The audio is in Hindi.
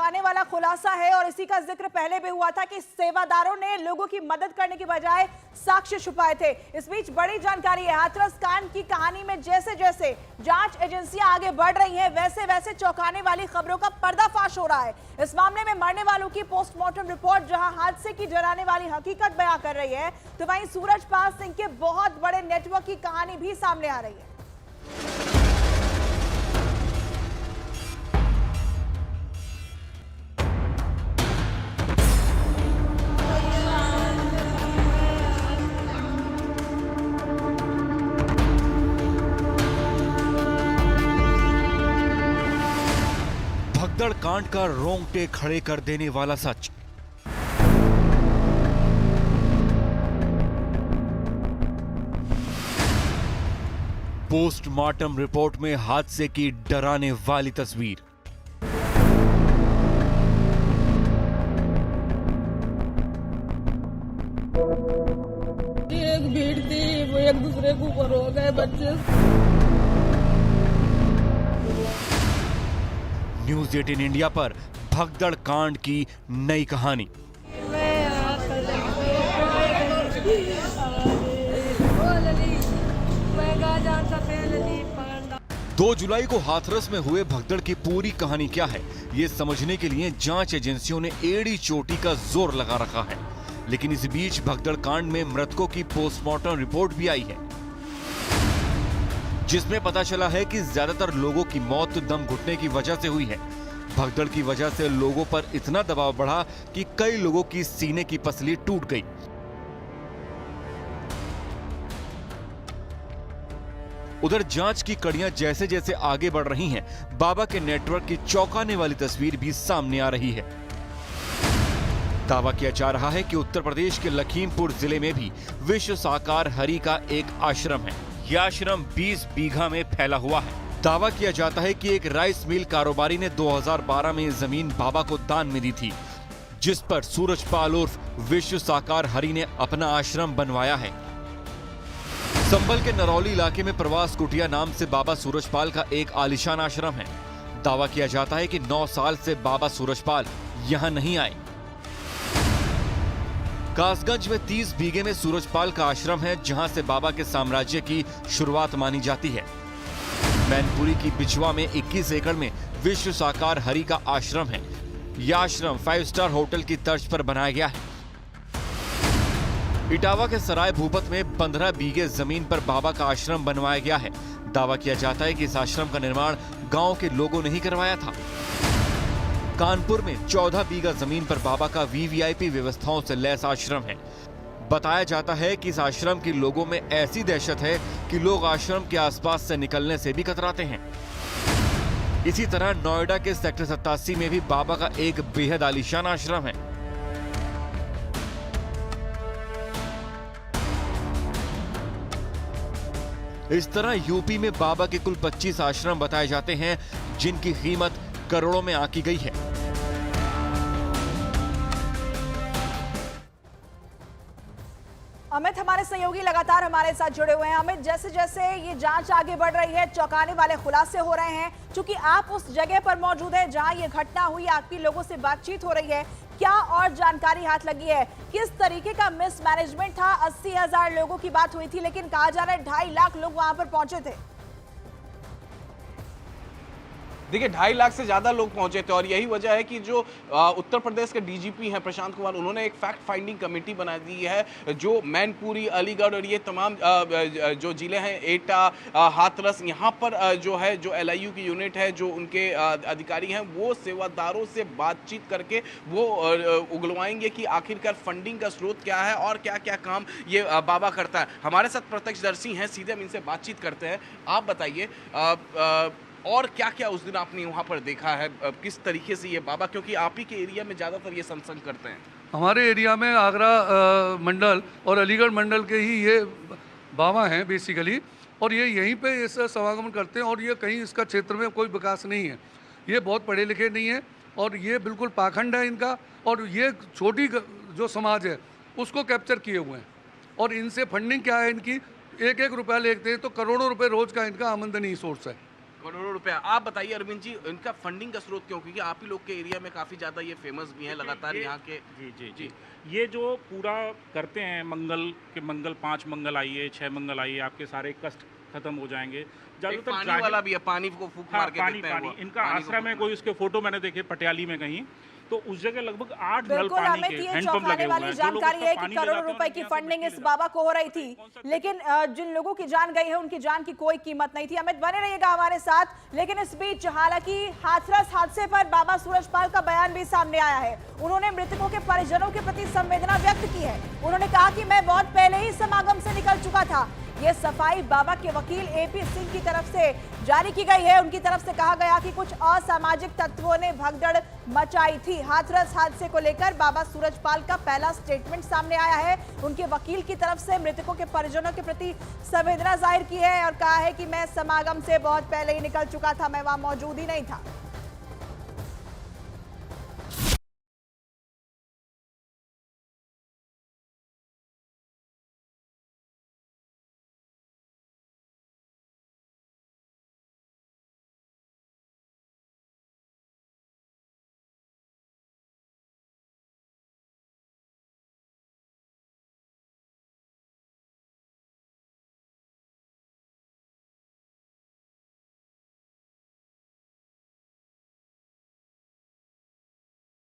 चौंकाने वाला खुलासा है और इसी का जिक्र पहले भी हुआ था कि सेवादारों ने लोगों की मदद करने की बजाय साक्ष्य छुपाए थे। इस बीच बड़ी जानकारी है, हाथरस कांड की कहानी में जैसे जैसे जांच एजेंसियां आगे बढ़ रही हैं, वैसे वैसे चौंकाने वाली खबरों का पर्दाफाश हो रहा है। इस मामले में मरने वालों की पोस्टमार्टम रिपोर्ट जहां हादसे की डराने वाली हकीकत बयां कर रही है, तो वहीं सूरजपाल सिंह के बहुत बड़े नेटवर्क की कहानी भी सामने आ रही है। भगदड़ कांड का रोंगटे खड़े कर देने वाला सच। पोस्टमार्टम रिपोर्ट में हादसे की डराने वाली तस्वीर। एक भीड़ थी, वो एक दूसरे के ऊपर हो गए बच्चे। न्यूज 18 इंडिया पर भगदड़ कांड की नई कहानी। 2 जुलाई को हाथरस में हुए भगदड़ की पूरी कहानी क्या है, ये समझने के लिए जांच एजेंसियों ने एड़ी चोटी का जोर लगा रखा है। लेकिन इस बीच भगदड़ कांड में मृतकों की पोस्टमार्टम रिपोर्ट भी आई है, जिसमें पता चला है कि ज्यादातर लोगों की मौत दम घुटने की वजह से हुई है। भगदड़ की वजह से लोगों पर इतना दबाव बढ़ा कि कई लोगों की सीने की पसली टूट गई। उधर जांच की कड़ियां जैसे जैसे आगे बढ़ रही हैं, बाबा के नेटवर्क की चौंकाने वाली तस्वीर भी सामने आ रही है। दावा किया जा रहा है कि उत्तर प्रदेश के लखीमपुर जिले में भी विश्व साकार हरि का एक आश्रम है। यह आश्रम 20 बीघा में फैला हुआ है। दावा किया जाता है कि एक राइस मिल कारोबारी ने 2012 में जमीन बाबा को दान में दी थी, जिस पर सूरजपाल उर्फ विश्व साकार हरि ने अपना आश्रम बनवाया है। संभल के नरौली इलाके में प्रवास कुटिया नाम से बाबा सूरजपाल का एक आलीशान आश्रम है। दावा किया जाता है कि 9 साल से बाबा सूरजपाल यहां नहीं आए। कासगंज में 30 बीघे में सूरजपाल का आश्रम है, जहां से बाबा के साम्राज्य की शुरुआत मानी जाती है। मैनपुरी की बिचवा में 21 एकड़ में विश्व साकार हरि का आश्रम है। यह आश्रम 5 स्टार होटल की तर्ज पर बनाया गया है। इटावा के सराय भूपत में 15 बीघे जमीन पर बाबा का आश्रम बनवाया गया है। दावा किया जाता है कि इस आश्रम का निर्माण गांव के लोगों ने ही करवाया था। कानपुर में 14 बीघा जमीन पर बाबा का वीवीआईपी व्यवस्थाओं से लैस आश्रम है। बताया जाता है कि इस आश्रम के लोगों में ऐसी दहशत है कि लोग आश्रम के आसपास से निकलने से भी कतराते हैं। इसी तरह नोएडा के सेक्टर 87 में भी बाबा का एक बेहद आलीशान आश्रम है। इस तरह यूपी में बाबा के कुल 25 आश्रम बताए जाते हैं, जिनकी कीमत करोड़ों में आंकी गई है। अमित हमारे सहयोगी लगातार हमारे साथ जुड़े हुए हैं। अमित, जैसे जैसे ये जांच आगे बढ़ रही है, चौंकाने वाले खुलासे हो रहे हैं, क्योंकि आप उस जगह पर मौजूद हैं जहां ये घटना हुई, आपकी लोगों से बातचीत हो रही है, क्या और जानकारी हाथ लगी है? किस तरीके का मिसमैनेजमेंट था? 80,000 लोगों की बात हुई थी, लेकिन कहा जा रहा है 2.5 लाख लोग वहां पर पहुंचे थे। देखिए 2.5 लाख से ज़्यादा लोग पहुंचे थे और यही वजह है कि जो उत्तर प्रदेश के डीजीपी हैं प्रशांत कुमार, उन्होंने एक फैक्ट फाइंडिंग कमेटी बना दी है, जो मैनपुरी, अलीगढ़ और ये तमाम जो जिले हैं, एटा, हाथरस, यहाँ पर जो है जो एलआईयू की यूनिट है, जो उनके अधिकारी हैं, वो सेवादारों से बातचीत करके वो उगलवाएंगे कि आखिरकार फंडिंग का स्रोत क्या है और क्या क्या काम ये बाबा करता है। हमारे साथ प्रत्यक्षदर्शी हैं, सीधे हम इनसे बातचीत करते हैं। आप बताइए और क्या क्या उस दिन आपने वहाँ पर देखा है, किस तरीके से ये बाबा, क्योंकि आप ही के एरिया में ज़्यादातर ये सत्संग करते हैं। हमारे एरिया में आगरा मंडल और अलीगढ़ मंडल के ही ये बाबा हैं बेसिकली, और ये यहीं पे इसका समागम करते हैं, और ये कहीं इसका क्षेत्र में कोई विकास नहीं है। ये बहुत पढ़े लिखे नहीं है और ये बिल्कुल पाखंड है इनका, और ये छोटी जो समाज है उसको कैप्चर किए हुए हैं। और इनसे फंडिंग क्या है इनकी, 1-1 रुपया लेते हैं तो करोड़ों रुपए रोज़ का इनका आमदनी सोर्स है। करोड़ों रुपया। आप बताइए अरविंद जी, इनका फंडिंग का स्रोत क्यों? क्योंकि आप ही लोग के एरिया में काफी ज्यादा ये फेमस भी है, लगातार यहाँ के। जी ये जो पूरा करते हैं मंगल 5 मंगल आइए, 6 मंगल आइए, आपके सारे कष्ट खत्म हो जाएंगे। एक पानी वाला भी है, पानी को फूंक मार के देते हैं वो। इनका आश्रम है, कोई उसके फोटो मैंने देखे पटियाली में कहीं, तो उस जगह लगभग 8 नल बिल्कुल पानी अमित, के ये हैंडपंप लगे चौंकाने हुए वाली हैं। जो लोग जानकारी उसका है कि पानी करोड़ों ले जाते हैं, रुपए की उनके यहाँ से फंडिंग मिट्टी इस ले बाबा जाते को हो रही हैं। थी, कौन सा लेकिन जिन लोगों की जान गई है उनकी जान की कोई कीमत नहीं थी। अमित बने रहिएगा हमारे साथ। लेकिन इस बीच हालांकि हाथरस हादसे पर बाबा सूरजपाल का बयान भी सामने आया है। उन्होंने मृतकों के परिजनों के प्रति संवेदना व्यक्त की है। उन्होंने कहा कि मैं बहुत पहले ही समागम से निकल चुका था। ये सफाई बाबा के वकील एपी सिंह की तरफ से जारी की गई है। उनकी तरफ से कहा गया कि कुछ असामाजिक तत्वों ने भगदड़ मचाई थी। हाथरस हादसे को लेकर बाबा सूरजपाल का पहला स्टेटमेंट सामने आया है। उनके वकील की तरफ से मृतकों के परिजनों के प्रति संवेदना जाहिर की है और कहा है कि मैं समागम से बहुत पहले ही निकल चुका था, मैं वहां मौजूद ही नहीं था।